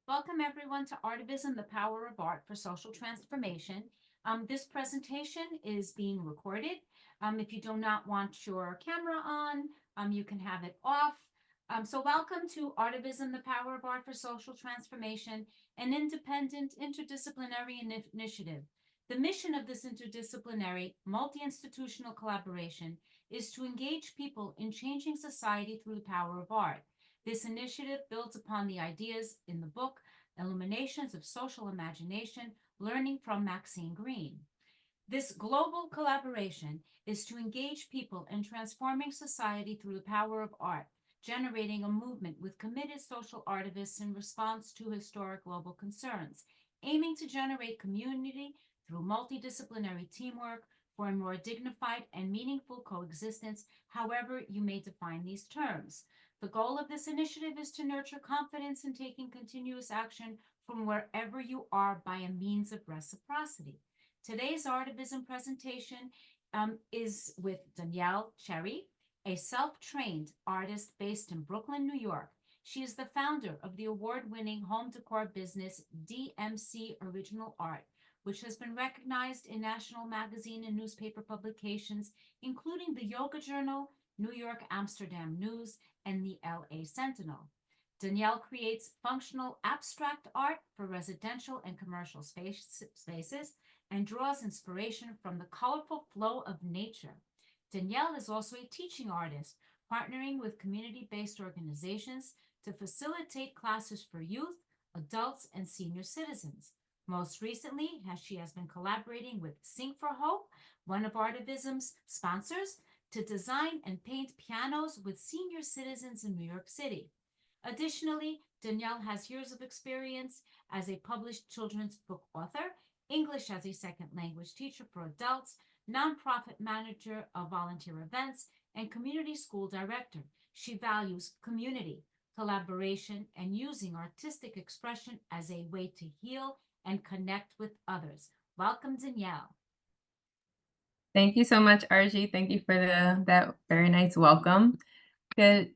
Welcome everyone to ARTIVISM, the Power of Art for Social Transformation. This presentation is being recorded. If you do not want your camera on, you can have it off. So welcome to ARTIVISM, the Power of Art for Social Transformation, an independent interdisciplinary initiative. The mission of this interdisciplinary, multi-institutional collaboration is to engage people in changing society through the power of art. This initiative builds upon the ideas in the book, Illuminations of Social Imagination, Learning from Maxine Greene. This global collaboration is to engage people in transforming society through the power of art, generating a movement with committed social artivists in response to historic global concerns, aiming to generate community through multidisciplinary teamwork for a more dignified and meaningful coexistence, however you may define these terms. The goal of this initiative is to nurture confidence in taking continuous action from wherever you are by a means of reciprocity. Today's ARTIVISM presentation is with Danielle Chery, a self-trained artist based in Brooklyn, New York. She is the founder of the award-winning home decor business DMC Original Art, which has been recognized in national magazine and newspaper publications, including the Yoga Journal, New York Amsterdam News, and the LA Sentinel. Danielle creates functional abstract art for residential and commercial spaces and draws inspiration from the colorful flow of nature. Danielle is also a teaching artist, partnering with community-based organizations to facilitate classes for youth, adults, and senior citizens. Most recently, she has been collaborating with Sing for Hope, one of ARTIVISM's sponsors, to design and paint pianos with senior citizens in New York City. Additionally, Danielle has years of experience as a published children's book author, English as a second language teacher for adults, nonprofit manager of volunteer events, and community school director. She values community, collaboration, and using artistic expression as a way to heal and connect with others. Welcome, Danielle. Thank you so much, Archie. Thank you for that very nice welcome. Good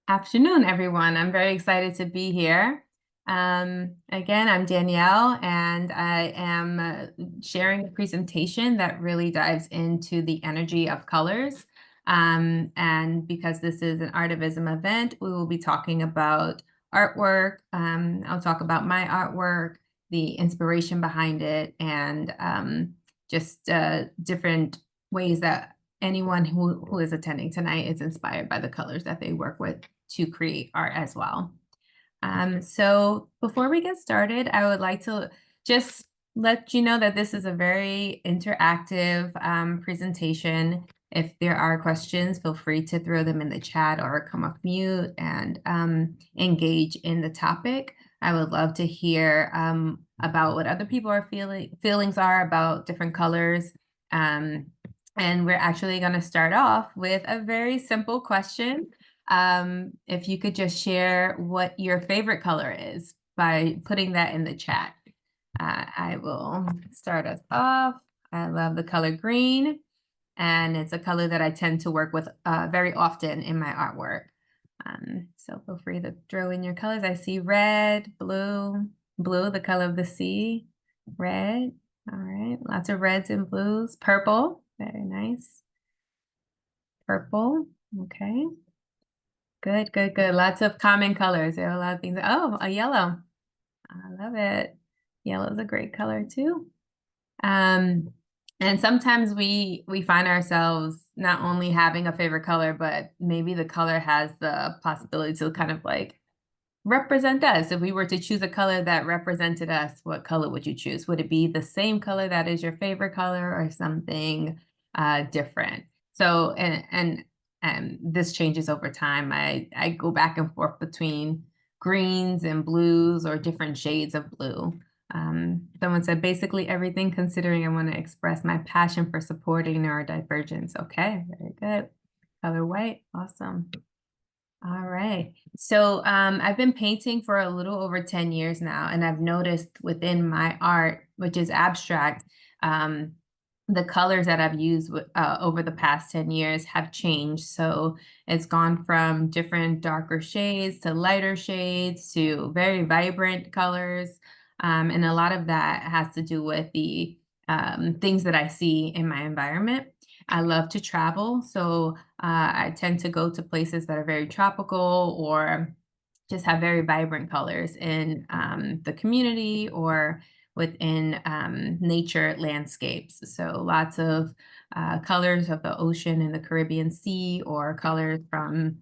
afternoon, everyone. I'm very excited to be here. Again, I'm Danielle, and I am sharing a presentation that really dives into the energy of colors. And because this is an ARTIVISM event, we will be talking about artwork. I'll talk about my artwork, the inspiration behind it, and just different ways that anyone who is attending tonight is inspired by the colors that they work with to create art as well. So before we get started, I would like to just let you know that this is a very interactive presentation. If there are questions, feel free to throw them in the chat or come off mute and engage in the topic. I would love to hear about what other people are feelings are about different colors. And we're actually going to start off with a very simple question. If you could just share what your favorite color is by putting that in the chat. I will start us off. I love the color green, and it's a color that I tend to work with very often in my artwork. So feel free to throw in your colors. I see red, blue, the color of the sea, red. All right, lots of reds and blues. Purple, very nice. Purple, okay. Good, good, good. Lots of common colors. There are a lot of things. Oh, a yellow. I love it. Yellow is a great color too. And sometimes we find ourselves not only having a favorite color, but maybe the color has the possibility to kind of like represent us. If we were to choose a color that represented us, what color would you choose? Would it be the same color that is your favorite color or something different? So, and this changes over time. I go back and forth between greens and blues or different shades of blue. Someone said, basically everything, considering I want to express my passion for supporting neurodivergence. Okay, very good. Color white, awesome. All right. So I've been painting for a little over 10 years now, and I've noticed within my art, which is abstract, the colors that I've used over the past 10 years have changed. So it's gone from different darker shades to lighter shades to very vibrant colors. And a lot of that has to do with the things that I see in my environment. I love to travel. So I tend to go to places that are very tropical or just have very vibrant colors in the community or within nature landscapes. So lots of colors of the ocean and the Caribbean Sea, or colors from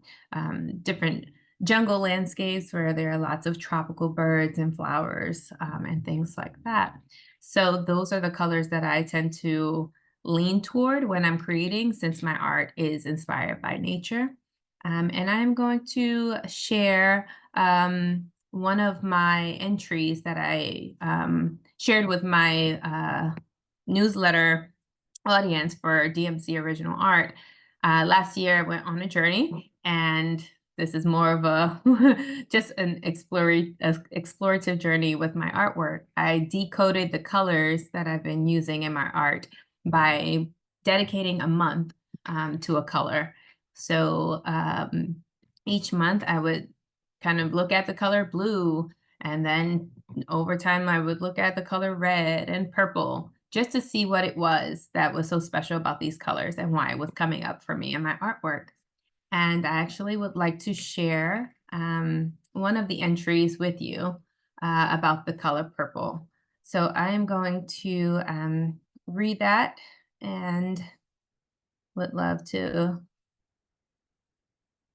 different jungle landscapes where there are lots of tropical birds and flowers and things like that. So those are the colors that I tend to lean toward when I'm creating, since my art is inspired by nature. And I'm going to share one of my entries that I shared with my newsletter audience for DMC Original Art. Last year, I went on a journey, and this is more of a just an explorative journey with my artwork. I decoded the colors that I've been using in my art by dedicating a month to a color. So each month I would kind of look at the color blue, and then over time I would look at the color red and purple, just to see what it was that was so special about these colors and why it was coming up for me in my artwork. And I actually would like to share one of the entries with you about the color purple. So I am going to read that, and would love to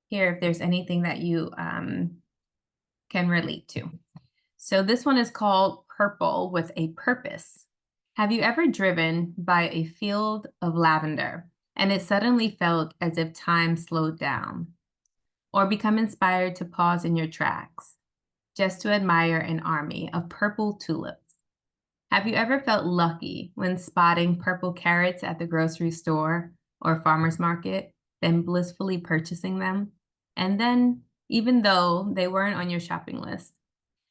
hear if there's anything that you can relate to. So this one is called Purple with a Purpose. Have you ever driven by a field of lavender and it suddenly felt as if time slowed down? Or become inspired to pause in your tracks just to admire an army of purple tulips? Have you ever felt lucky when spotting purple carrots at the grocery store or farmer's market, then blissfully purchasing them? And then, even though they weren't on your shopping list,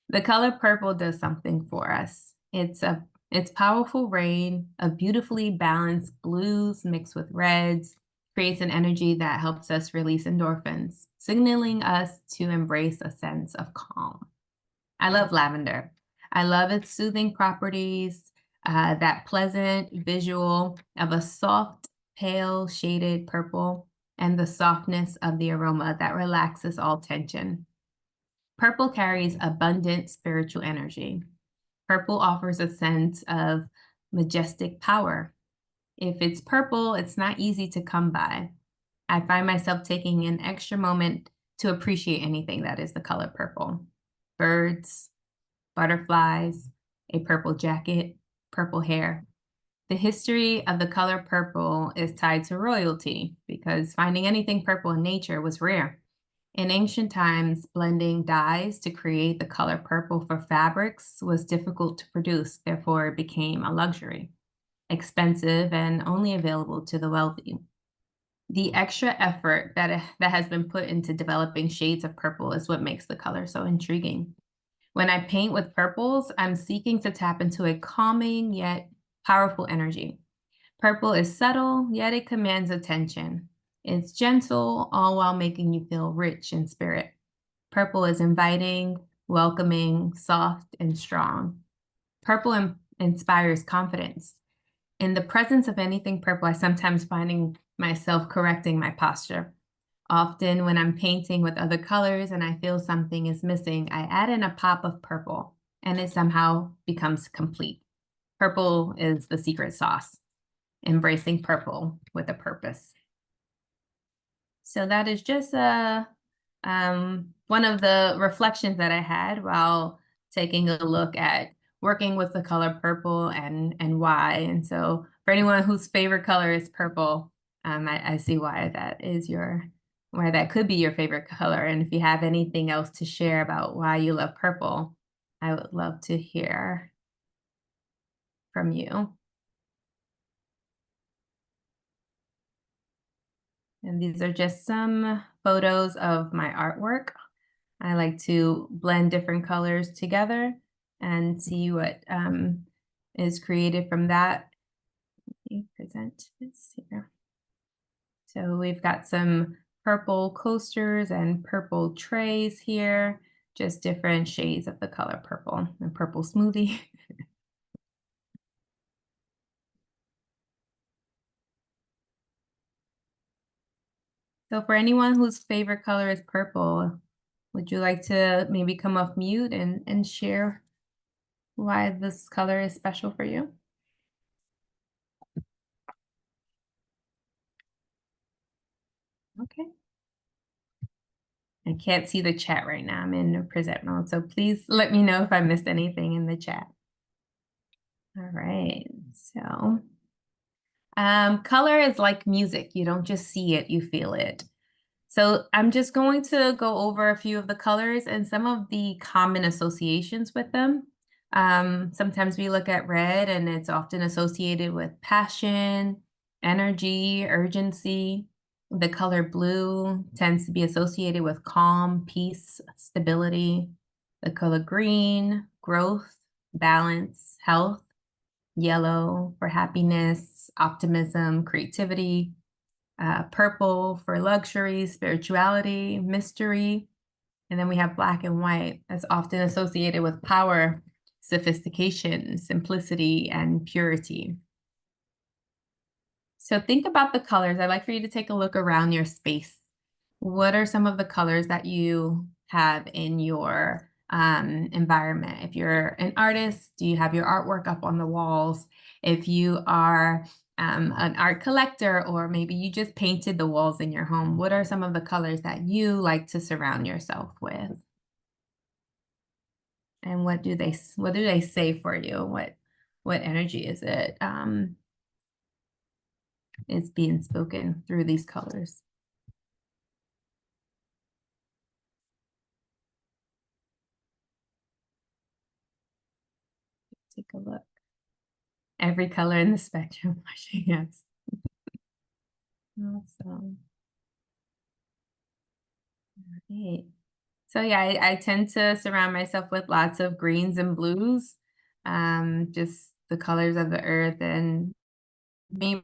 the color purple does something for us. It's powerful rain of beautifully balanced blues mixed with reds, creates an energy that helps us release endorphins, signaling us to embrace a sense of calm. I love lavender. I love its soothing properties, that pleasant visual of a soft, pale shaded purple, and the softness of the aroma that relaxes all tension. Purple carries abundant spiritual energy. Purple offers a sense of majestic power. If it's purple, it's not easy to come by. I find myself taking an extra moment to appreciate anything that is the color purple. Birds, butterflies, a purple jacket, purple hair. The history of the color purple is tied to royalty, because finding anything purple in nature was rare. In ancient times, blending dyes to create the color purple for fabrics was difficult to produce, therefore it became a luxury, expensive and only available to the wealthy. The extra effort that has been put into developing shades of purple is what makes the color so intriguing. When I paint with purples, I'm seeking to tap into a calming yet powerful energy. Purple is subtle, yet it commands attention. It's gentle, all while making you feel rich in spirit. Purple is inviting, welcoming, soft, and strong. Purple inspires confidence. In the presence of anything purple, I sometimes finding myself correcting my posture. Often when I'm painting with other colors and I feel something is missing, I add in a pop of purple, and it somehow becomes complete. Purple is the secret sauce, embracing purple with a purpose. So that is just one of the reflections that I had while taking a look at working with the color purple and why. And so for anyone whose favorite color is purple, I see why that could be your favorite color. And if you have anything else to share about why you love purple, I would love to hear from you. And these are just some photos of my artwork. I like to blend different colors together and see what is created from that. me present this here. So we've got some purple coasters and purple trays here, just different shades of the color purple and purple smoothie. So for anyone whose favorite color is purple, would you like to maybe come off mute and share why this color is special for you? Okay. I can't see the chat right now. I'm in present mode, so please let me know if I missed anything in the chat. All right, so color is like music. You don't just see it, you feel it. So I'm just going to go over a few of the colors and some of the common associations with them. Sometimes we look at red and it's often associated with passion, energy, urgency. The color blue tends to be associated with calm, peace, stability. The color green, growth, balance, health. Yellow for happiness, optimism, creativity. Purple for luxury, spirituality, mystery. And then we have black and white that's often associated with power, sophistication, simplicity, and purity. So think about the colors. I'd like for you to take a look around your space. What are some of the colors that you have in your environment? If you're an artist, do you have your artwork up on the walls? If you are an art collector, or maybe you just painted the walls in your home, what are some of the colors that you like to surround yourself with? And what do they say for you? What energy is it is being spoken through these colors? Take a look. Every color in the spectrum. Yes. Awesome. All right. So yeah, I tend to surround myself with lots of greens and blues, just the colors of the earth, and maybe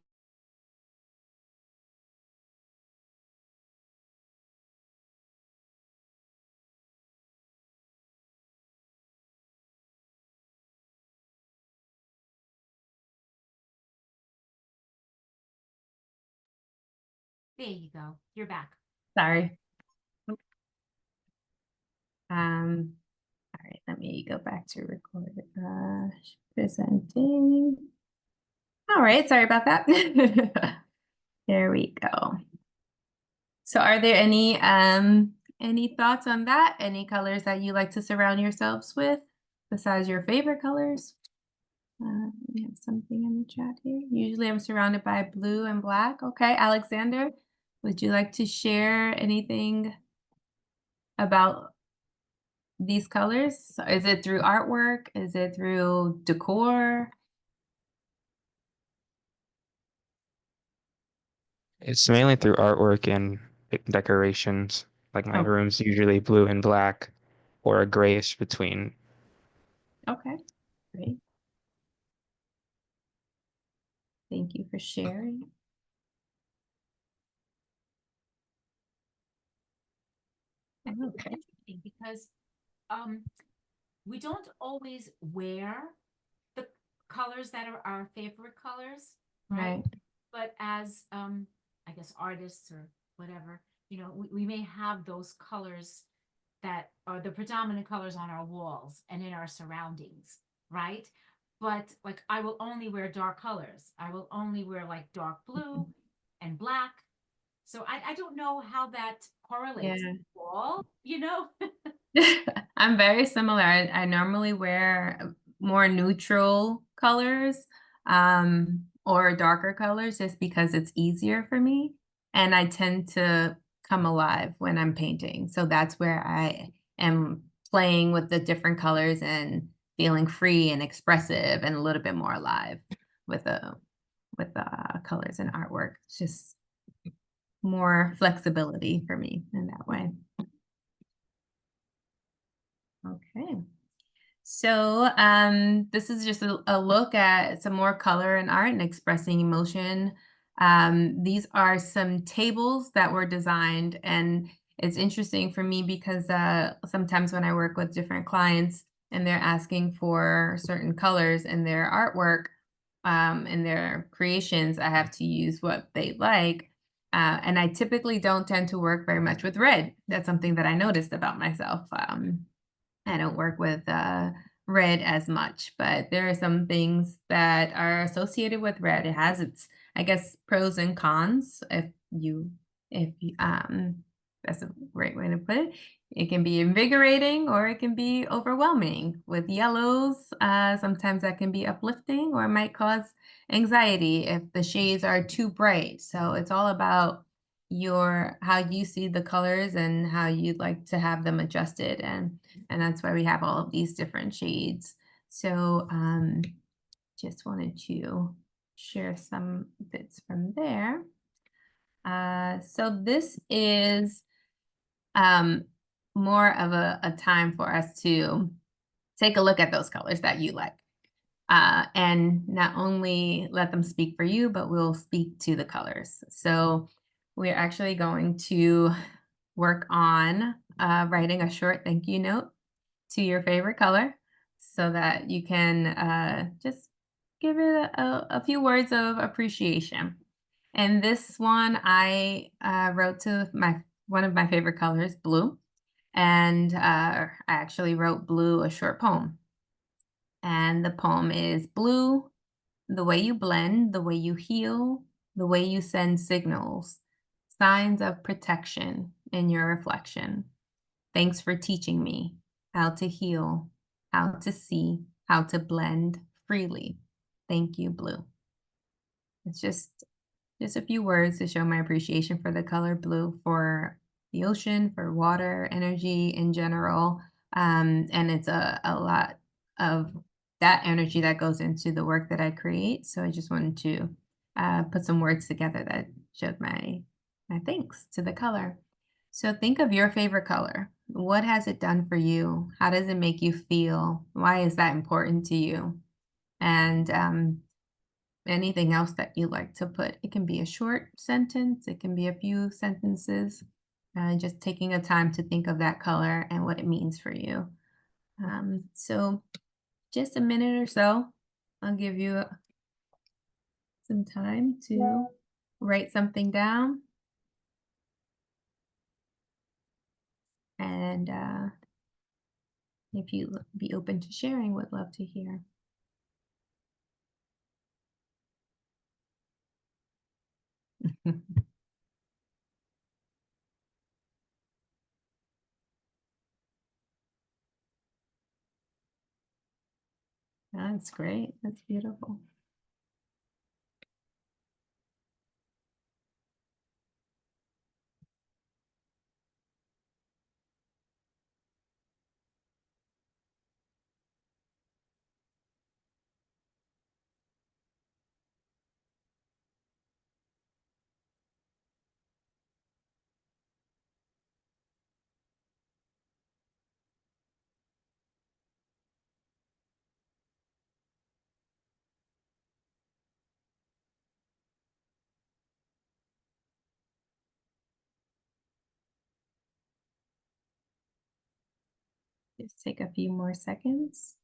There you go. You're back. sorry. All right, let me go back to record. Presenting. All right, sorry about that. There we go. So are there any thoughts on that? Any colors that you like to surround yourselves with besides your favorite colors? We have something in the chat here. Usually I'm surrounded by blue and black. Okay, Alexander, would you like to share anything about these colors? Is it through artwork? Is it through decor? It's mainly through artwork and decorations. Like my Oh, room's usually blue and black or a grayish between. okay, great. Thank you for sharing. Okay. Because we don't always wear the colors that are our favorite colors, right? Right. But as I guess artists or whatever, we may have those colors that are the predominant colors on our walls and in our surroundings, right? But like I will only wear dark colors. I will only wear like dark blue and black. So I don't know how that correlates Yeah. with the wall, I'm very similar. I normally wear more neutral colors or darker colors just because it's easier for me. And I tend to come alive when I'm painting. So that's where I am playing with the different colors and feeling free and expressive and a little bit more alive with the colors and artwork. It's just more flexibility for me in that way. Okay. So this is just a look at some more color in art and expressing emotion. These are some tables that were designed, and it's interesting for me because sometimes when I work with different clients and they're asking for certain colors in their artwork, in their creations, I have to use what they like. And I typically don't tend to work very much with red. That's something that I noticed about myself. I don't work with red as much, but there are some things that are associated with red. It has its, I guess, pros and cons. If you, that's a great way to put it. It can be invigorating or it can be overwhelming. With yellows, sometimes that can be uplifting or it might cause anxiety if the shades are too bright. So it's all about your how you see the colors and how you'd like to have them adjusted, and that's why we have all of these different shades. So just wanted to share some bits from there. So this is more of a time for us to take a look at those colors that you like. And not only let them speak for you, but we'll speak to the colors. So we're actually going to work on writing a short thank you note to your favorite color so that you can just give it a few words of appreciation. And this one I wrote to one of my favorite colors, blue. And I actually wrote blue a short poem. And the poem is blue, the way you blend, the way you heal, the way you send signals, signs of protection in your reflection. Thanks for teaching me how to heal, how to see, how to blend freely. Thank you, blue. It's just a few words to show my appreciation for the color blue, for the ocean, for water, energy in general. And it's a lot of that energy that goes into the work that I create. So I just wanted to put some words together that showed my thanks to the color. So think of your favorite color. What has it done for you? How does it make you feel? Why is that important to you? And anything else that you like to put. It can be a short sentence, it can be a few sentences, just taking a time to think of that color and what it means for you. So just a minute or so, I'll give you some time to write something down. And if you be open to sharing, would love to hear. That's great. That's beautiful. Just take a few more seconds.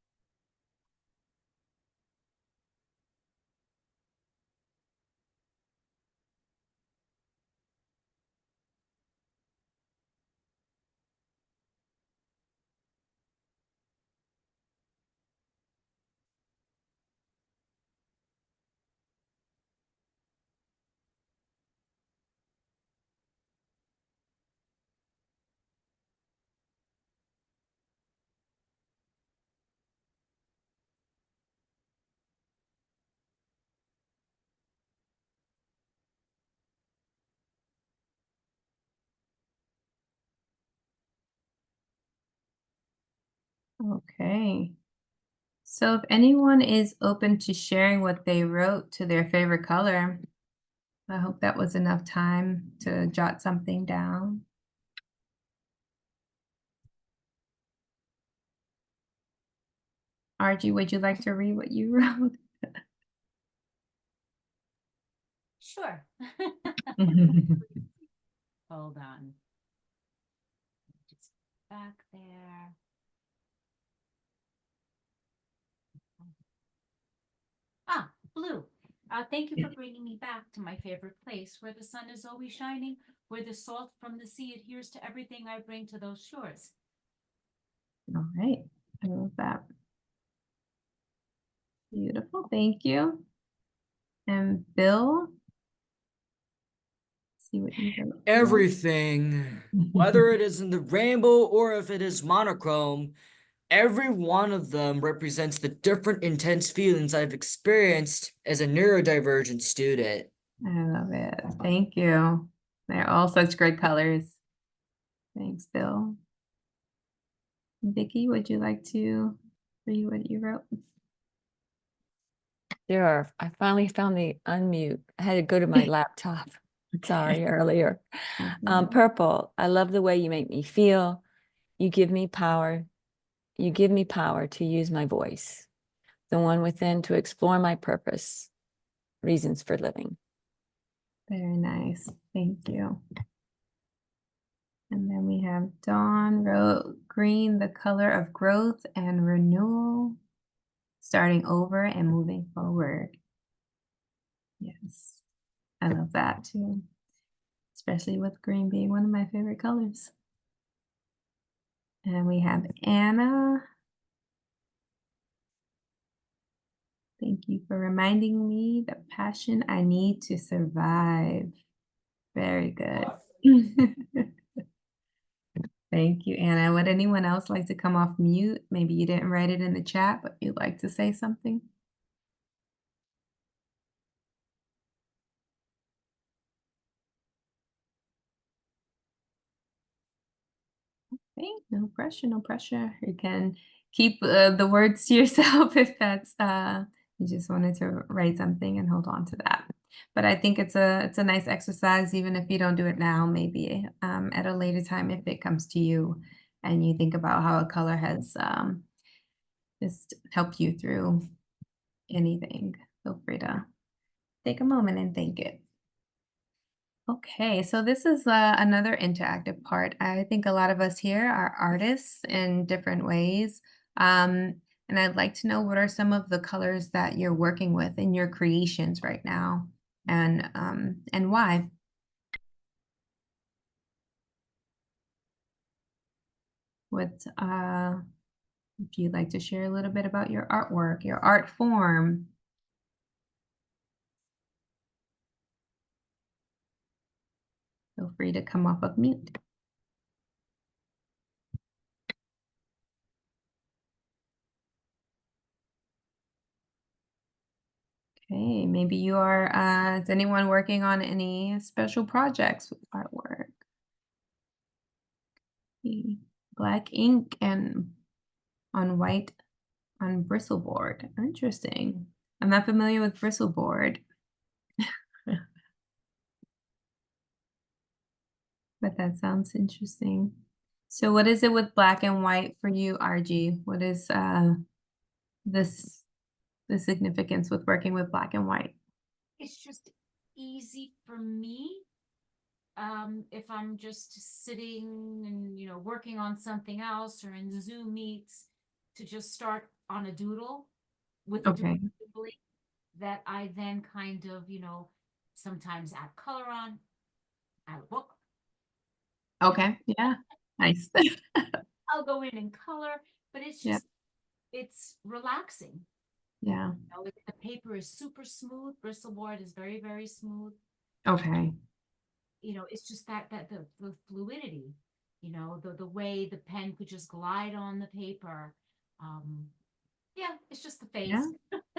Okay. So if anyone is open to sharing what they wrote to their favorite color, I hope that was enough time to jot something down. Archie, would you like to read what you wrote? Sure. Hold on. Just back there. Ah, blue. Thank you for bringing me back to my favorite place, where the sun is always shining, where the salt from the sea adheres to everything I bring to those shores. All right, I love that. Beautiful, thank you. And Bill, see what you wrote. Everything, whether it is in the rainbow or if it is monochrome, every one of them represents the different intense feelings I've experienced as a neurodivergent student. I love it. Thank you. They're all such great colors. Thanks, Bill. Vicky, would you like to read what you wrote? Sure. I finally found the unmute. I had to go to my laptop. Sorry, earlier. Purple. I love the way you make me feel. You give me power. You give me power to use my voice, the one within, to explore my purpose, reasons for living. Very nice. Thank you. And then we have Dawn wrote green, the color of growth and renewal, starting over and moving forward. Yes, I love that too, especially with green being one of my favorite colors. And we have Anna. Thank you for reminding me the passion I need to survive. Very good. Thank you, Anna. Would anyone else like to come off mute? Maybe you didn't write it in the chat, but you'd like to say something? Okay, no pressure, no pressure. You can keep the words to yourself if that's you just wanted to write something and hold on to that. But I think it's a nice exercise, even if you don't do it now, maybe at a later time if it comes to you and you think about how a color has just helped you through anything. Feel free to take a moment and thank it. Okay, so this is another interactive part. I think a lot of us here are artists in different ways. And I'd like to know what are some of the colors that you're working with in your creations right now and why? What if you'd like to share a little bit about your artwork, your art form? Feel free to come off of mute. Okay, maybe you are, is anyone working on any special projects with artwork? Black ink and on white on bristleboard. Interesting. I'm not familiar with bristleboard. But that sounds interesting. So what is it with black and white for you, RG? What is the significance with working with black and white? It's just easy for me. If I'm just sitting and, working on something else or in Zoom meets, to just start on a doodle with a Okay. doodle that I then kind of, sometimes add color on, add a book. Okay, yeah, nice. I'll go in and color, but it's Yeah. just, it's relaxing. Yeah, The paper is super smooth. Bristleboard is very, very smooth. okay. It's just that the fluidity, the way the pen could just glide on the paper. Yeah, it's just the face. Yeah.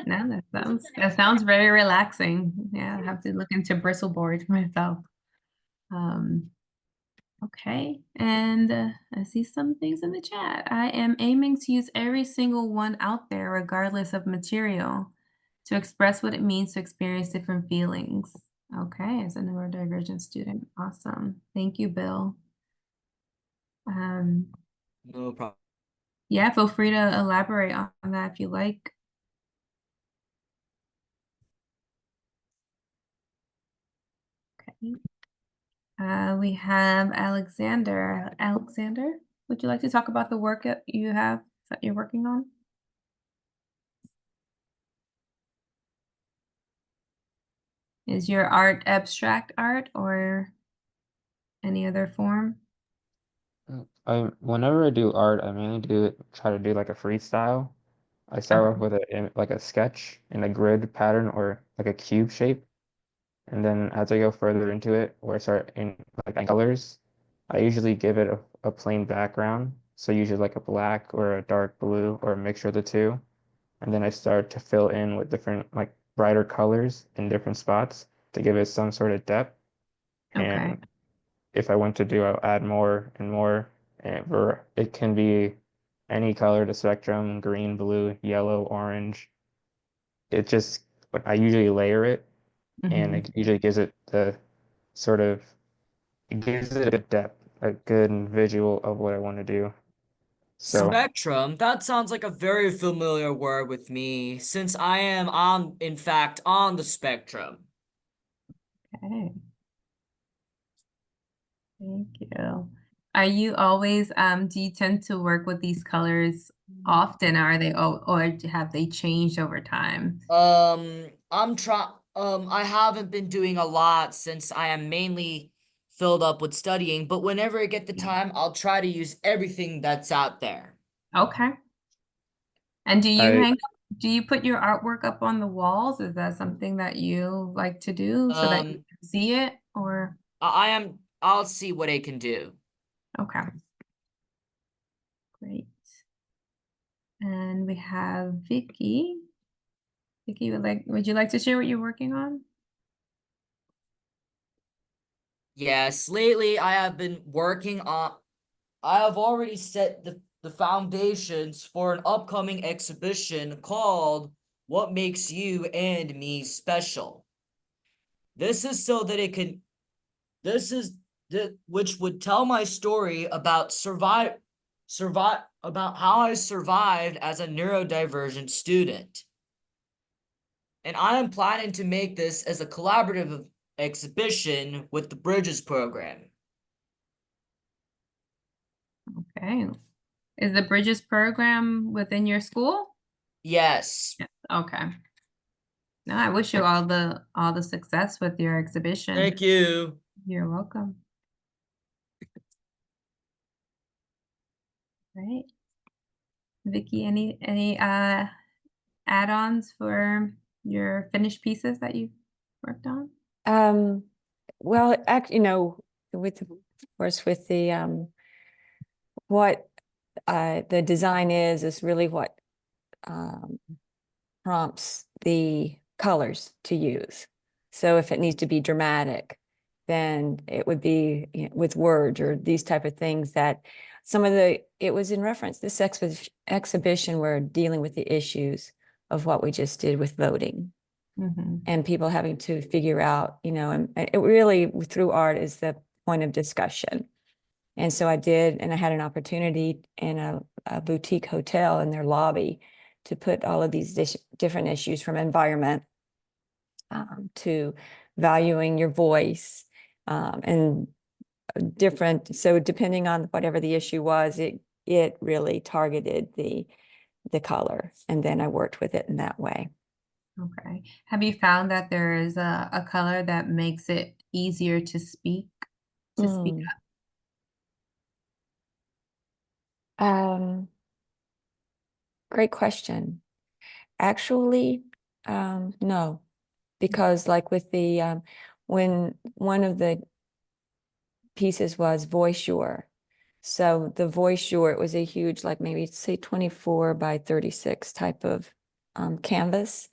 No, that sounds very relaxing. Yeah, I have to look into bristleboard myself. Okay, and I see some things in the chat. I am aiming to use every single one out there, regardless of material, to express what it means to experience different feelings. Okay, as a neurodivergent student. Awesome. Thank you, Bill. No problem. Yeah, feel free to elaborate on that if you like. Okay. We have Alexander. Alexander, would you like to talk about the work that you're working on? Is your art abstract art or any other form? Whenever I do art, I mainly try to do like a freestyle. I start off with like a sketch in a grid pattern or like a cube shape. And then as I go further into it, where I start in like colors, I usually give it a plain background. So usually like a black or a dark blue or a mixture of the two. And then I start to fill in with different like brighter colors in different spots to give it some sort of depth. Okay. And if I want to do, I'll add more and more. And it can be any color to spectrum, green, blue, yellow, orange. It just, I usually layer it, and Mhm. it usually gives it the sort of, it gives it a depth, a good visual of what I want to do. So, Spectrum, that sounds like a very familiar word with me, since I am in fact, on the spectrum. Okay. Thank you. Are you always, do you tend to work with these colors often? Are they, or have they changed over time? I haven't been doing a lot since I am mainly filled up with studying, but whenever I get the Yeah. time, I'll try to use everything that's out there. Okay. And I, do you put your artwork up on the walls? Is that something that you like to do so that you Um, can see it or? I'll see what I can do. Okay. Great. And we have Vicky. Vicky, would you like to share what you're working on? Yes, lately I have I have already set the foundations for an upcoming exhibition called What Makes You and Me Special. This is so that this is which would tell my story about about how I survived as a neurodivergent student. And I am planning to make this as a collaborative exhibition with the Bridges program. Okay. Is the Bridges program within your school? Yes. Yes. Okay. No, I wish you all the success with your exhibition. Thank you. You're welcome. Right. Vicky, any add-ons for your finished pieces that you've worked on? Well, with, of course, with the, what the design is really what prompts the colors to use. So if it needs to be dramatic, then it would be, with words or these type of things that it was in reference, this exhibition, we're dealing with the issues of what we just did with voting. Mm-hmm. And people having to figure out, and it really, through art, is the point of discussion. And so I did, and I had an opportunity in a boutique hotel in their lobby to put all of these different issues, from environment to valuing your voice, and different. So depending on whatever the issue was, it really targeted the color, and then I worked with it in that way. Okay. Have you found that there is a color that makes it easier to speak up? Great question. Actually, no, because like with the when one of the pieces was voice your, so the voice your, it was a huge, like maybe say 24 by 36 type of canvas,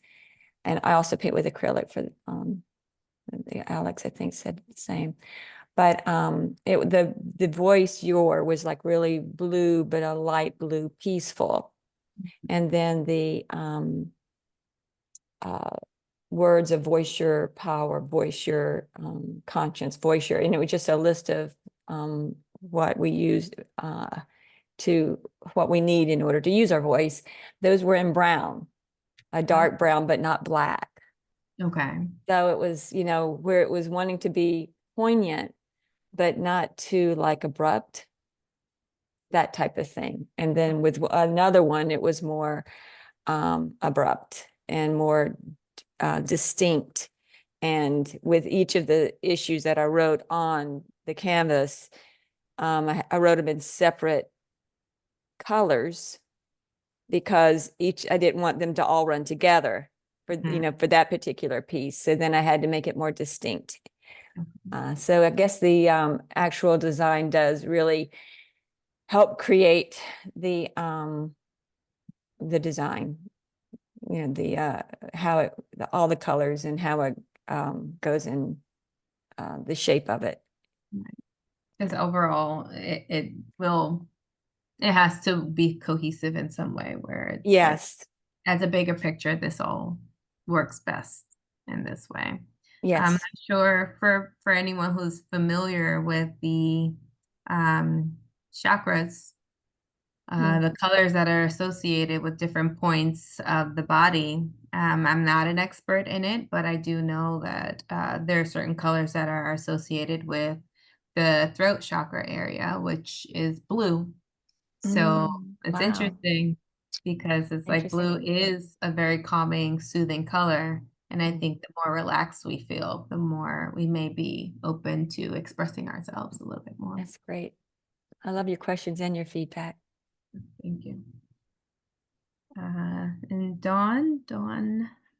and I also paint with acrylic for Alex, I think, said the same. But the voice your was like really blue, but a light blue, peaceful. And then the words of voice your power, voice your conscience, voice your, and it was just a list of what we used to what we need in order to use our voice. Those were in brown, a dark brown, but not black. Okay. So it was, you know, where it was wanting to be poignant, but not too like abrupt, that type of thing. And then with another one, it was more abrupt and more distinct. And with each of the issues that I wrote on the canvas, I wrote them in separate colors because I didn't want them to all run together for, you know, for that particular piece. So then I had to make it more distinct. So I guess the actual design does really help create the design, you know, the how it, all the colors and how it goes in the shape of it. Because overall, it has to be cohesive in some way where it's Yes. as a bigger picture, this all works best in this way. Yes. I'm not sure for anyone who's familiar with the chakras, the colors that are associated with different points of the body. I'm not an expert in it, but I do know that there are certain colors that are associated with the throat chakra area, which is blue. So it's wow. interesting because it's like blue is a very calming, soothing color. And I think the more relaxed we feel, the more we may be open to expressing ourselves a little bit more. That's great. I love your questions and your feedback. Thank you. And Dawn,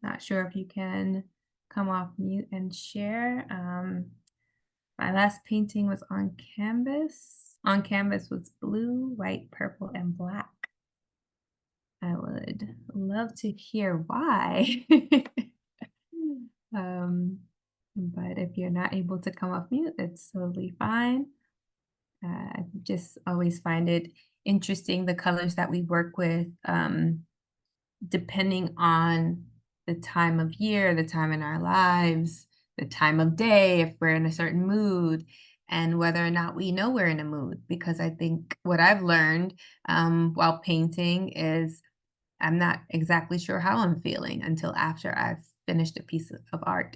not sure if you can come off mute and share. My last painting was on canvas. On canvas was blue, white, purple, and black. I would love to hear why. But if you're not able to come off mute, that's totally fine. I just always find it interesting, the colors that we work with, depending on the time of year, the time in our lives, the time of day, if we're in a certain mood, and whether or not we know we're in a mood. Because I think what I've learned while painting is I'm not exactly sure how I'm feeling until after I've finished a piece of art,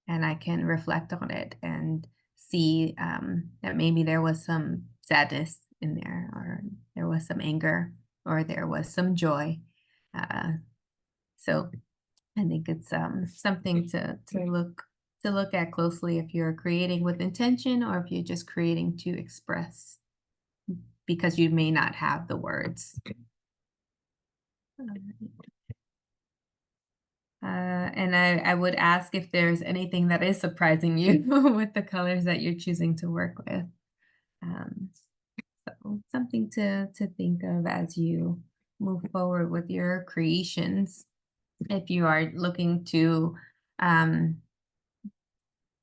and I can reflect on it and see that maybe there was some sadness in there, or there was some anger, or there was some joy. So I think it's something to look at closely if you're creating with intention, or if you're just creating to express because you may not have the words. And I would ask if there's anything that is surprising you with the colors that you're choosing to work with. So something to think of as you move forward with your creations. If you are looking to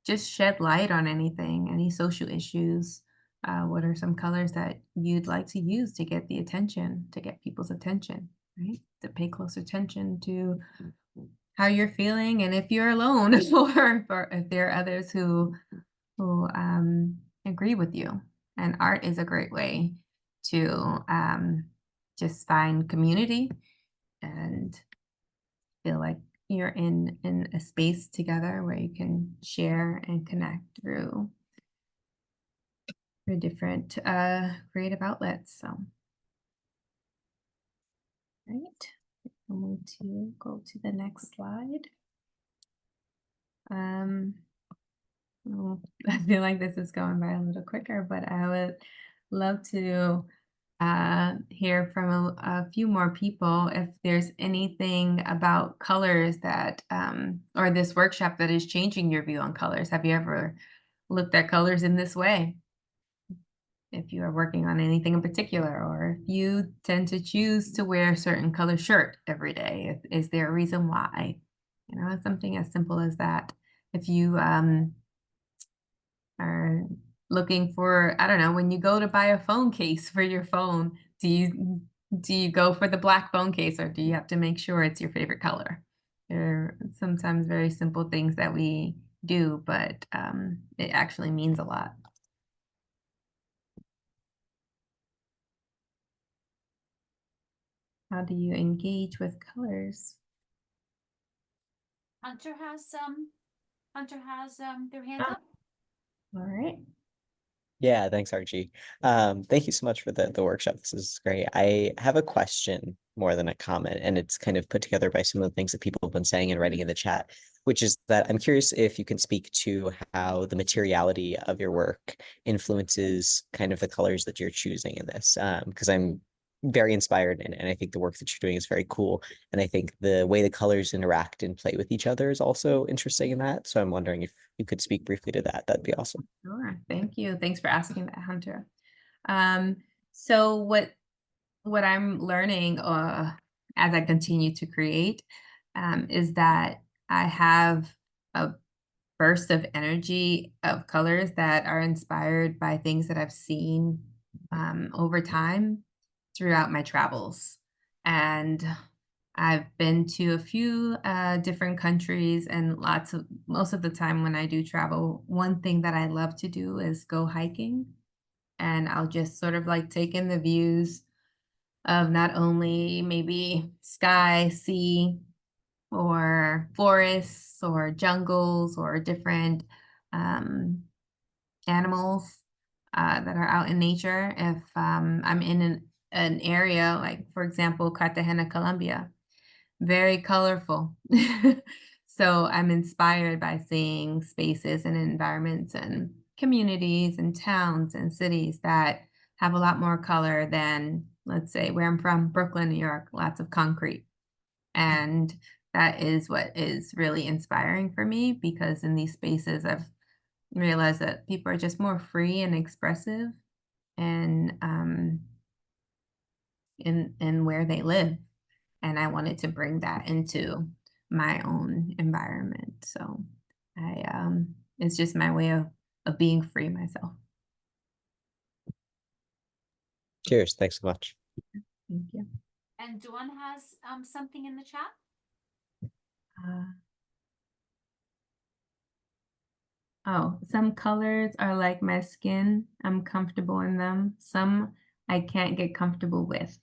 just shed light on anything, any social issues, what are some colors that you'd like to use to get the attention, to get people's attention, right? To pay close attention to how you're feeling, and if you're alone, or if there are others who agree with you. And art is a great way to just find community and feel like you're in a space together where you can share and connect through different creative outlets. So, right. I'm going to go to the next slide. I feel like this is going by a little quicker, but I would love to hear from a few more people if there's anything about colors that, or this workshop that is changing your view on colors. Have you ever looked at colors in this way? If you are working on anything in particular, or if you tend to choose to wear a certain color shirt every day, is there a reason why? You know, something as simple as that. If you are looking for, I don't know, when you go to buy a phone case for your phone, do you go for the black phone case, or do you have to make sure it's your favorite color? There are sometimes very simple things that we do, but it actually means a lot. How do you engage with colors? Hunter has their hands Oh. up. All right. Yeah, thanks, Archie. Thank you so much for the workshop. This is great. I have a question more than a comment, and it's kind of put together by some of the things that people have been saying and writing in the chat, which is that I'm curious if you can speak to how the materiality of your work influences kind of the colors that you're choosing in this. Because I'm very inspired and I think the work that you're doing is very cool. And I think the way the colors interact and play with each other is also interesting in that. So I'm wondering if you could speak briefly to that. That'd be awesome. Sure. Thank you. Thanks for asking that, Hunter. So what I'm learning as I continue to create is that I have a burst of energy of colors that are inspired by things that I've seen over time throughout my travels. And I've been to a few different countries, and most of the time when I do travel, one thing that I love to do is go hiking. And I'll just sort of like take in the views of not only maybe sky, sea, or forests, or jungles, or different animals that are out in nature. If I'm in an area, like for example, Cartagena, Colombia, very colorful. So I'm inspired by seeing spaces and environments and communities and towns and cities that have a lot more color than, let's say, where I'm from, Brooklyn, New York, lots of concrete. And that is what is really inspiring for me, because in these spaces, I've realized that people are just more free and expressive and in where they live. And I wanted to bring that into my own environment. So it's just my way of being free myself. Cheers. Thanks so much. Thank you. And Dawn has something in the chat. Oh, some colors are like my skin. I'm comfortable in them. Some I can't get comfortable with.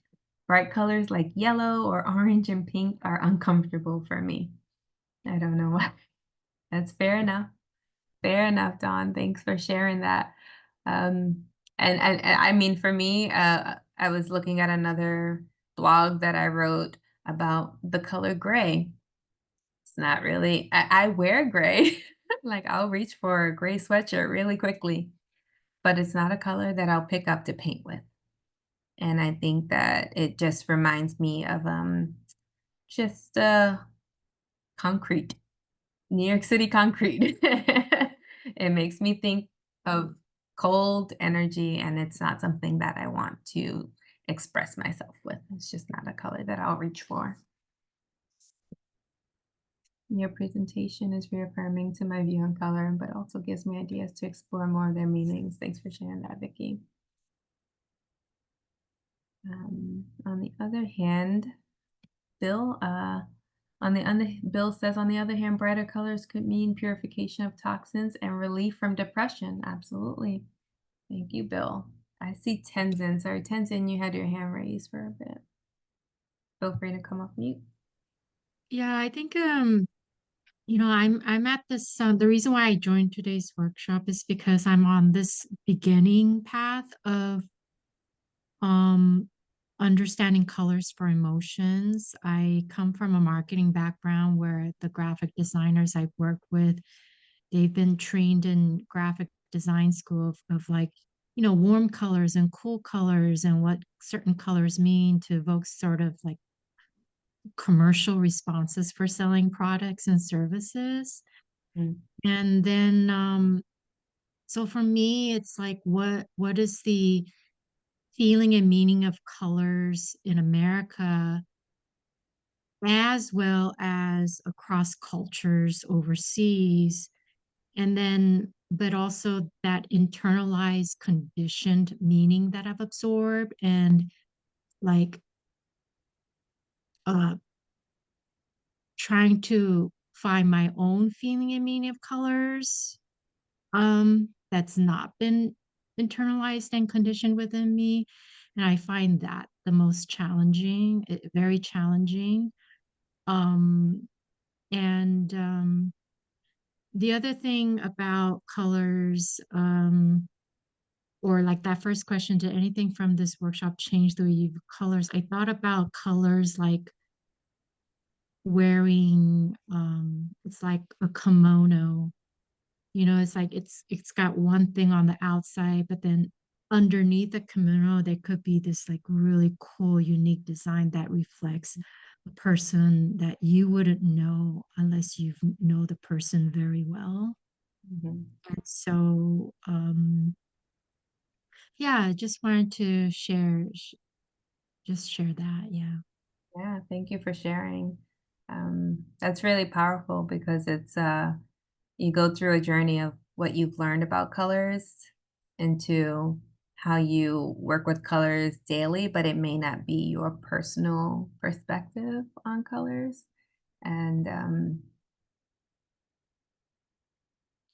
Bright colors like yellow or orange and pink are uncomfortable for me. I don't know why. That's fair enough. Fair enough, Dawn. Thanks for sharing that. And I mean, for me, I was looking at another blog that I wrote about the color gray. It's not really, I wear gray. Like I'll reach for a gray sweatshirt really quickly, but it's not a color that I'll pick up to paint with. And I think that it just reminds me of just concrete, New York City concrete. It makes me think of cold energy, and it's not something that I want to express myself with. It's just not a color that I'll reach for. Your presentation is reaffirming to my view on color, but also gives me ideas to explore more of their meanings. Thanks for sharing that, Vicky. On the other hand, Bill, Bill says, on the other hand, brighter colors could mean purification of toxins and relief from depression. Absolutely. Thank you, Bill. I see Tenzin. Sorry, Tenzin, you had your hand raised for a bit. Feel free to come off mute. Yeah, I think I'm at this the reason why I joined today's workshop is because I'm on this beginning path of understanding colors for emotions. I come from a marketing background where the graphic designers I've worked with, they've been trained in graphic design school of like, warm colors and cool colors and what certain colors mean to evoke sort of like commercial responses for selling products and services. And then so for me it's like what is the feeling and meaning of colors in America as well as across cultures overseas, and then but also that internalized conditioned meaning that I've absorbed, and like trying to find my own feeling and meaning of colors that's not been internalized and conditioned within me. And I find that the most challenging, very challenging. And the other thing about colors, or like that first question, did anything from this workshop change the way you view colors? I thought about colors like wearing, it's like a kimono. You know, it's like it's got one thing on the outside, but then underneath the kimono, there could be this like really cool, unique design that reflects a person that you wouldn't know unless you know the person very well. Mhm. And so, yeah, I just wanted to just share that. Yeah. Yeah, thank you for sharing. That's really powerful because it's you go through a journey of what you've learned about colors into how you work with colors daily, but it may not be your personal perspective on colors. And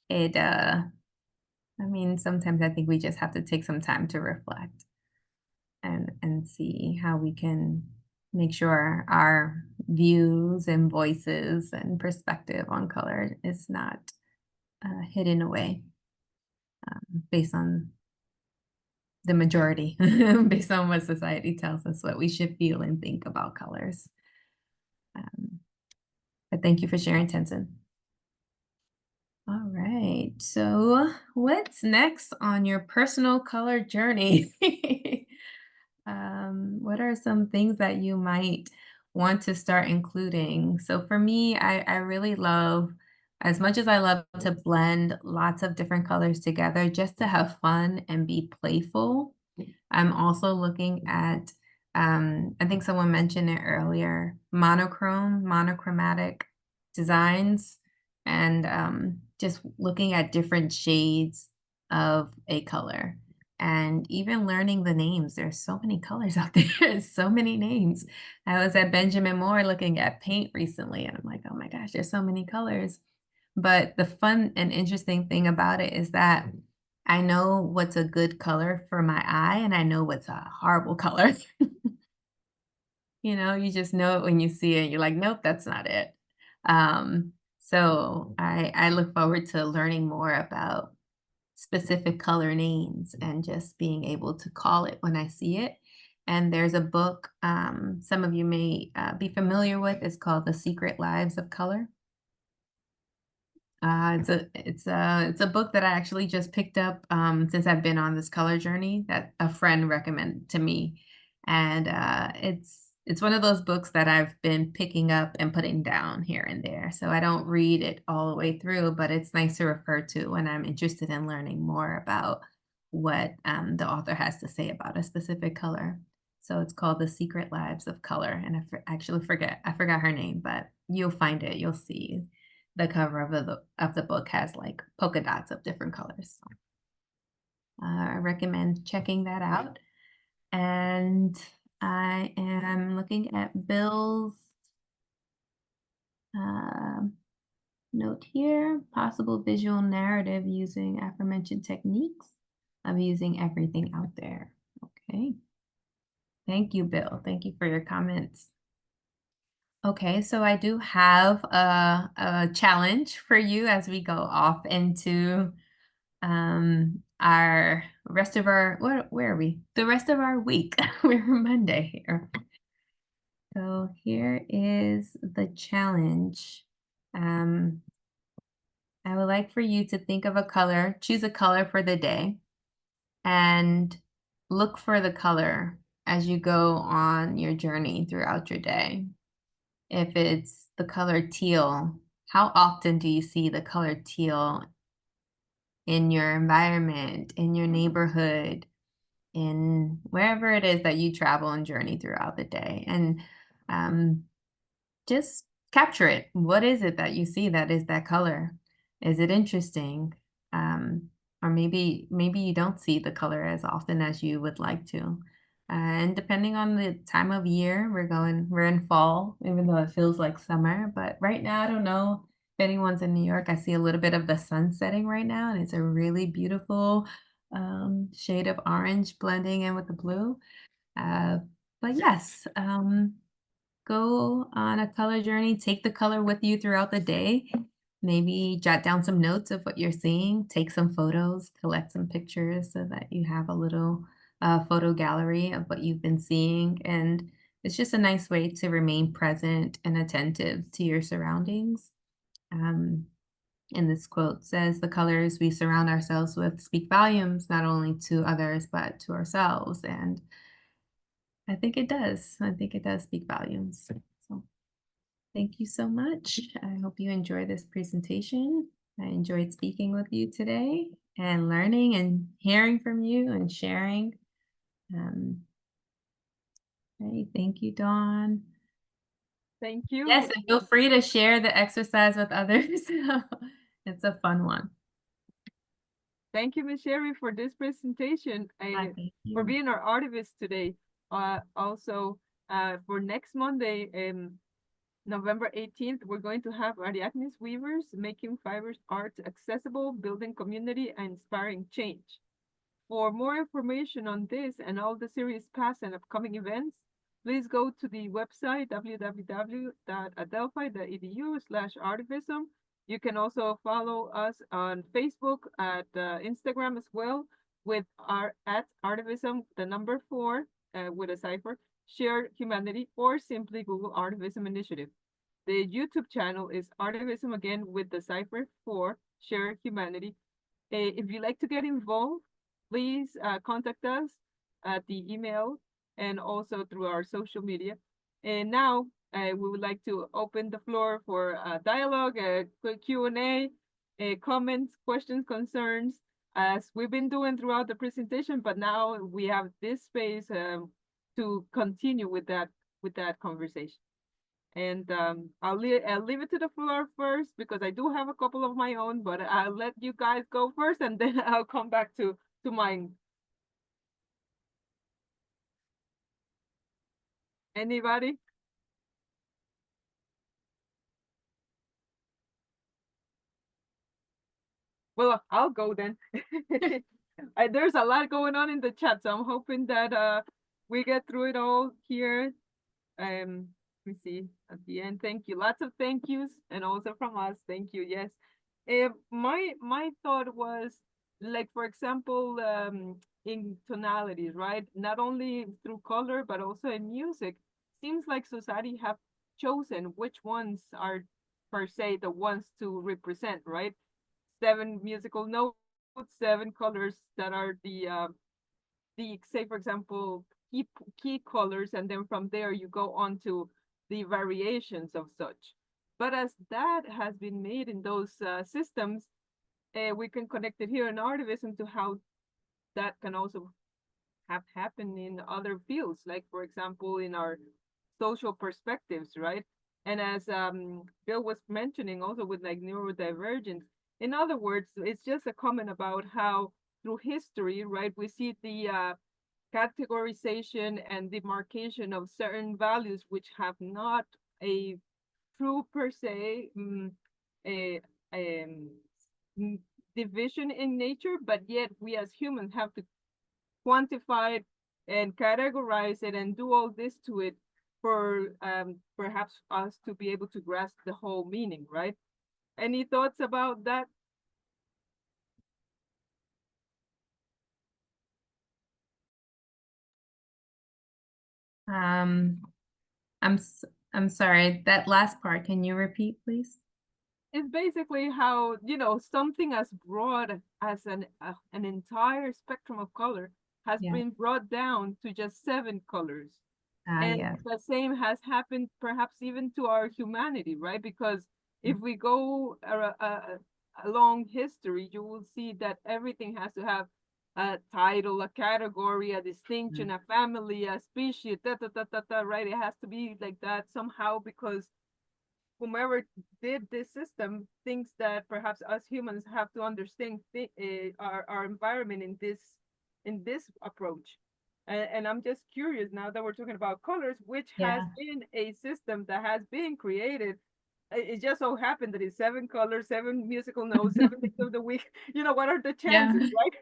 it I mean, sometimes I think we just have to take some time to reflect and see how we can make sure our views and voices and perspective on color is not hidden away based on the majority, based on what society tells us what we should feel and think about colors. But thank you for sharing, Tenzin. All right, so what's next on your personal color journey? What are some things that you might want to start including? So for me, I really love, as much as I love to blend lots of different colors together just to have fun and be playful, I'm also looking at, I think someone mentioned it earlier, monochromatic designs, and just looking at different shades of a color. And even learning the names. There's so many colors out there, so many names. I was at Benjamin Moore looking at paint recently, and I'm like, oh my gosh, there's so many colors. But the fun and interesting thing about it is that I know what's a good color for my eye, and I know what's a horrible color. You know, you just know it when you see it. You're like, nope, that's not it. So I look forward to learning more about specific color names and just being able to call it when I see it. And there's a book some of you may be familiar with. It's called The Secret Lives of Color. It's a book that I actually just picked up since I've been on this color journey that a friend recommended to me, and it's one of those books that I've been picking up and putting down here and there. So I don't read it all the way through, but it's nice to refer to when I'm interested in learning more about what the author has to say about a specific color. So it's called The Secret Lives of Color, and I forgot her name, but you'll find it. You'll see the cover of the book has like polka dots of different colors. So, I recommend checking that out. And I am looking at Bill's note here, possible visual narrative using aforementioned techniques of using everything out there. Okay. Thank you, Bill. Thank you for your comments. Okay, so I do have a challenge for you as we go off into our rest of our, where are we? The rest of our week. We're Monday here. So here is the challenge. I would like for you to think of a color, choose a color for the day, and look for the color as you go on your journey throughout your day. If it's the color teal, how often do you see the color teal in your environment, in your neighborhood, in wherever it is that you travel and journey throughout the day? And just capture it. What is it that you see that is that color? Is it interesting? Or maybe you don't see the color as often as you would like to. And depending on the time of year, we're in fall, even though it feels like summer. But right now, I don't know if anyone's in New York. I see a little bit of the sun setting right now, and it's a really beautiful shade of orange blending in with the blue. but yes, go on a color journey, take the color with you throughout the day. Maybe jot down some notes of what you're seeing, take some photos, collect some pictures so that you have a little photo gallery of what you've been seeing. And it's just a nice way to remain present and attentive to your surroundings. And this quote says, "The colors we surround ourselves with speak volumes, not only to others, but to ourselves." And I think it does. I think it does speak volumes. So thank you so much. I hope you enjoy this presentation. I enjoyed speaking with you today and learning and hearing from you and sharing. Okay, thank you, Dawn. Thank you. Yes, and feel free to share the exercise with others. It's a fun one. Thank you, Ms. Chery, for this presentation and Thank for you. being our artivist today. Also, for next Monday, November 18th, we're going to have Ariadne's Weavers making fibers art accessible, building community, and inspiring change. For more information on this and all the series past and upcoming events, please go to the website www.adelphi.edu/artivism. You can also follow us on Facebook, at Instagram as well, with at Artivism, the number 4, with a cipher, Share Humanity, or simply Google Artivism Initiative. The YouTube channel is Artivism, again with the cipher 4, Share Humanity. If you'd like to get involved, please contact us at the email and also through our social media. And now we would like to open the floor for dialogue, quick Q&A, comments, questions, concerns, as we've been doing throughout the presentation, but now we have this space to continue with that conversation. And I'll leave it to the floor first because I do have a couple of my own, but I'll let you guys go first and then I'll come back to mine. Anybody? Well, I'll go then. There's a lot going on in the chat, so I'm hoping that we get through it all here. Let me see at the end. Thank you. Lots of thank yous, and also from us. Thank you. Yes. My thought was, like, for example, in tonalities, right? Not only through color, but also in music. Seems like society have chosen which ones are per se the ones to represent, right? 7 musical notes, 7 colors that are the say, for example, key colors, and then from there you go on to the variations of such. But as that has been made in those systems, we can connect it here in Artivism to how that can also have happened in other fields, like, for example, in our social perspectives, right? And as Bill was mentioning, also with like neurodivergence. In other words, it's just a comment about how through history, right, we see the categorization and demarcation of certain values which have not a true per se division in nature, but yet we as humans have to quantify it and categorize it and do all this to it for perhaps us to be able to grasp the whole meaning, right? Any thoughts about that? I'm sorry, that last part, can you repeat, please? It's basically how, you know, something as broad as an entire spectrum of color has been brought down to just 7 colors. And the same has happened perhaps even to our humanity, right? Because if we go along history, you will see that everything has to have a title, a category, a distinction, a family, a species, right? It has to be like that somehow, because whomever did this system thinks that perhaps us humans have to understand our environment in this approach. And I'm just curious, now that we're talking about colors, which has been a system that has been created. It just so happened that it's 7 colors, 7 musical notes, 7 days of the week. You know, what are the chances, right?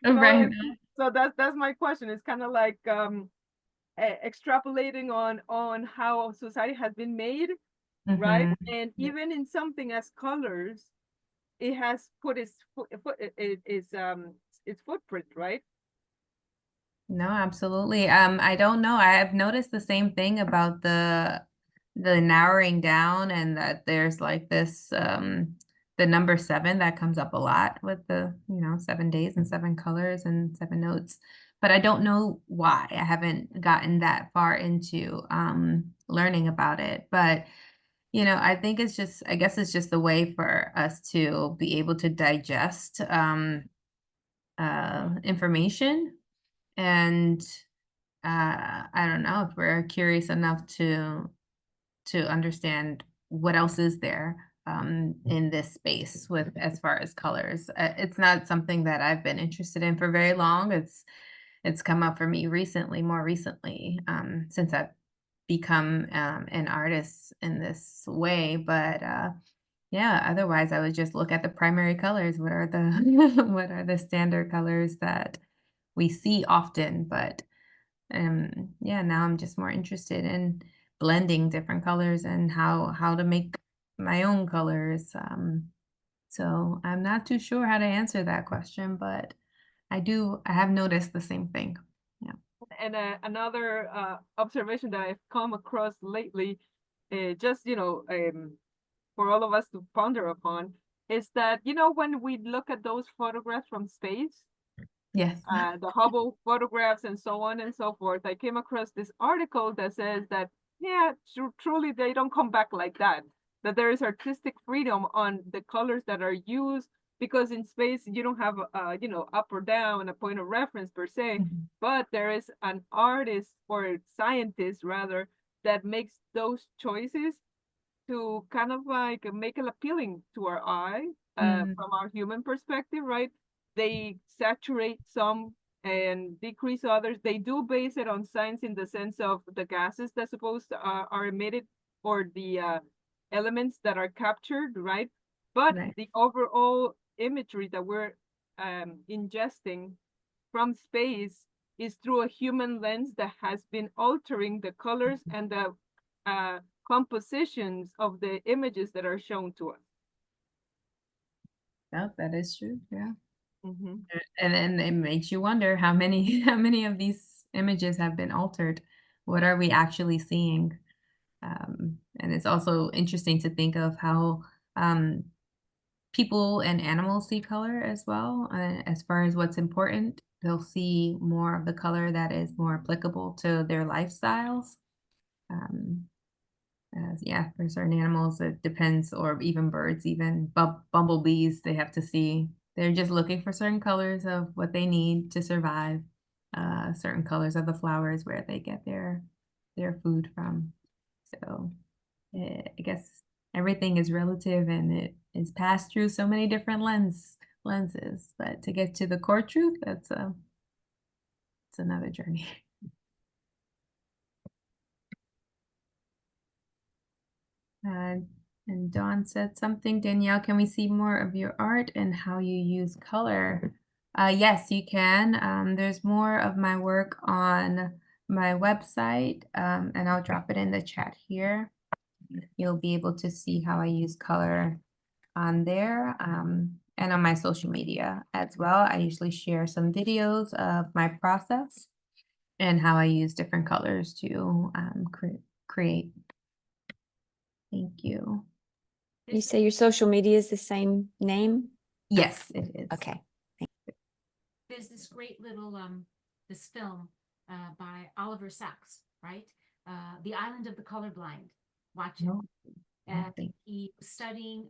Right. So that's my question. It's kind of like extrapolating on how society has been made, right? And even in something as colors, it has put its its footprint, right? No, absolutely. I don't know. I have noticed the same thing about the narrowing down, and that there's like this the number 7 that comes up a lot with the, 7 days and 7 colors and 7 notes. But I don't know why. I haven't gotten that far into learning about it. But I think I guess it's just a way for us to be able to digest information. And I don't know if we're curious enough to understand what else is there in this space with as far as colors. It's not something that I've been interested in for very long. It's come up for me more recently, since I've become an artist in this way. But yeah, otherwise I would just look at the primary colors. What are the what are the standard colors that we see often? But yeah, now I'm just more interested in blending different colors and how to make my own colors. So I'm not too sure how to answer that question, but I have noticed the same thing. Yeah. And another observation that I've come across lately, just for all of us to ponder upon, is that when we look at those photographs from space, Yes. the Hubble photographs and so on and so forth, I came across this article that says that, yeah, truly they don't come back like that, that there is artistic freedom on the colors that are used, because in space you don't have up or down, a point of reference per se, but there is an artist or scientist rather that makes those choices to kind of like make it appealing to our eye, from our human perspective, right? They saturate some and decrease others. They do base it on science in the sense of the gases that supposed are emitted, or the elements that are captured, right? But Right. the overall imagery that we're ingesting from space is through a human lens that has been altering the colors and the compositions of the images that are shown to us. No, that is true. Yeah. Mm-hmm. And then it makes you wonder how many how many of these images have been altered. What are we actually seeing? And it's also interesting to think of how people and animals see color as well. As far as what's important, they'll see more of the color that is more applicable to their lifestyles. Yeah, for certain animals, it depends, or even birds, even bumblebees, they have to see, they're just looking for certain colors of what they need to survive, certain colors of the flowers where they get their food from. So I guess everything is relative, and it is passed through so many different lenses. But to get to the core truth, it's another journey. And Dawn said something. Danielle, can we see more of your art and how you use color? Yes, you can. There's more of my work on my website, and I'll drop it in the chat here. You'll be able to see how I use color on there, and on my social media as well. I usually share some videos of my process and how I use different colors to create. Thank you. You say your social media is the same name? Yes, it is. Okay. There's this great little this film by Oliver Sacks, right? The Island of the Colorblind. Watch it. No, And thank he was studying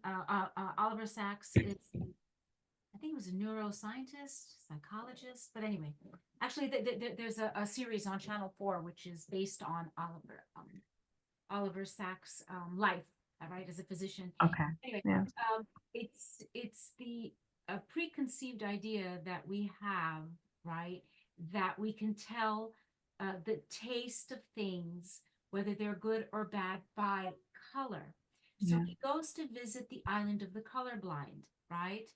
Oliver Sacks is, I think he was a neuroscientist, psychologist, but anyway, actually there's a series on Channel 4 which is based on Oliver Sacks' life, right, as a physician. Okay. Anyway, Yeah. it's the preconceived idea that we have, right, that we can tell the taste of things, whether they're good or bad, by color. So Yeah. he goes to visit the island of the colorblind, right?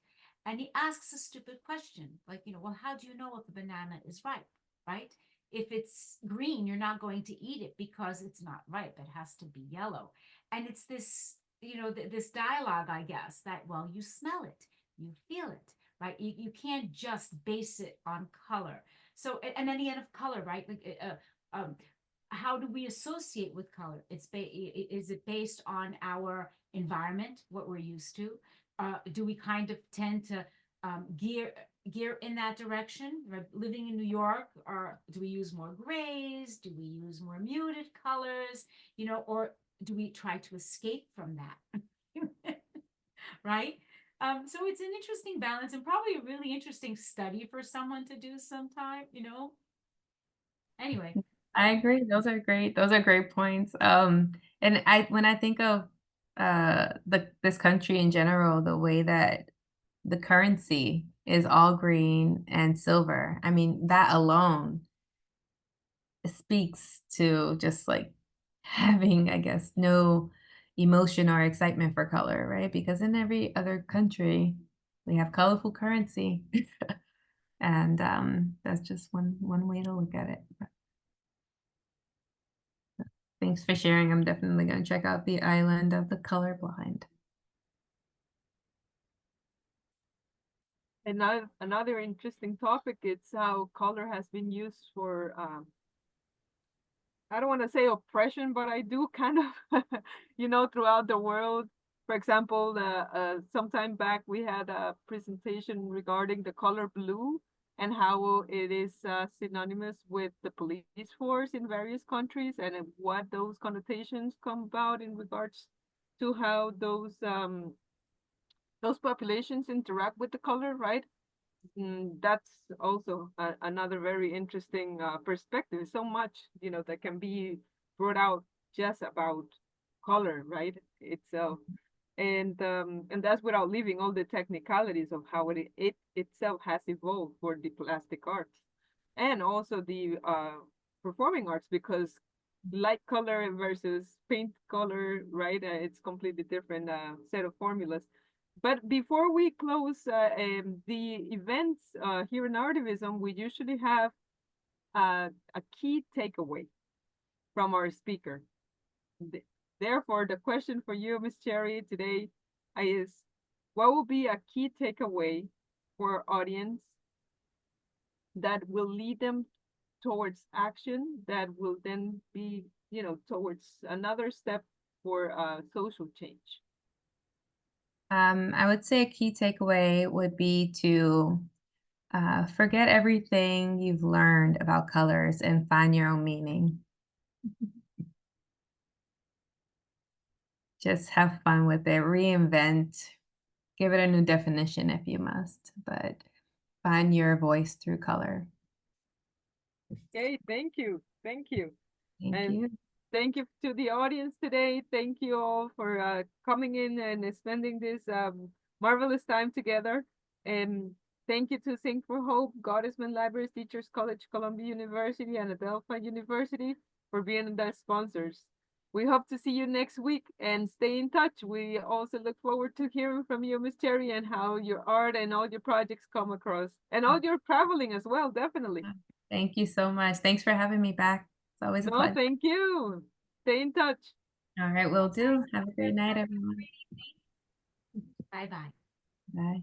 And he asks a stupid question, like, well, how do you know if a banana is ripe, right? if it's green, you're not going to eat it because it's not ripe. It has to be yellow. And it's this, this dialogue, I guess, that, well, you smell it, you feel it, right? You can't just base it on color. So, and any end of color, right? Like, how do we associate with color? Is it based on our environment, what we're used to? Do we kind of tend to gear in that direction? Right? Living in New York, or do we use more grays? Do we use more muted colors? Or do we try to escape from that? Right? So it's an interesting balance, and probably a really interesting study for someone to do sometime, Anyway. I agree. Those are great. Those are great points. And when I think of this country in general, the way that the currency is all green and silver, I mean, that alone speaks to just like having, I guess, no emotion or excitement for color, right? Because in every other country, we have colorful currency. And that's just one way to look at it. Thanks for sharing. I'm definitely going to check out the Island of the Colorblind. Another interesting topic is how color has been used for I don't want to say oppression, but I do kind of throughout the world. For example, some time back we had a presentation regarding the color blue and how it is synonymous with the police force in various countries, and what those connotations come about in regards to how those populations interact with the color, right? That's also another very interesting perspective. So much, that can be brought out just about color, right, itself. And that's without leaving all the technicalities of how it itself has evolved for the plastic arts and also the performing arts, because light color versus paint color, right? It's completely different set of formulas. But before we close the events here in Artivism, we usually have a key takeaway from our speaker. Therefore, the question for you, Ms. Chery, today is, what will be a key takeaway for our audience that will lead them towards action, that will then be, towards another step for social change? I would say a key takeaway would be to forget everything you've learned about colors and find your own meaning. Just have fun with it, reinvent, give it a new definition if you must, but find your voice through color. Okay, thank you. Thank you. Thank you. Thank you to the audience today. Thank you all for coming in and spending this marvelous time together. And thank you to Sing for Hope, Goddessman Libraries Teachers College, Columbia University, and Adelphi University for being the sponsors. We hope to see you next week and stay in touch. We also look forward to hearing from you, Ms. Chery, and how your art and all your projects come across, and all your traveling as well, definitely. Thank you so much. Thanks for having me back. It's always a pleasure. Thank you. Stay in touch. All right, will do. Have a great night, everyone. Bye-bye. Bye.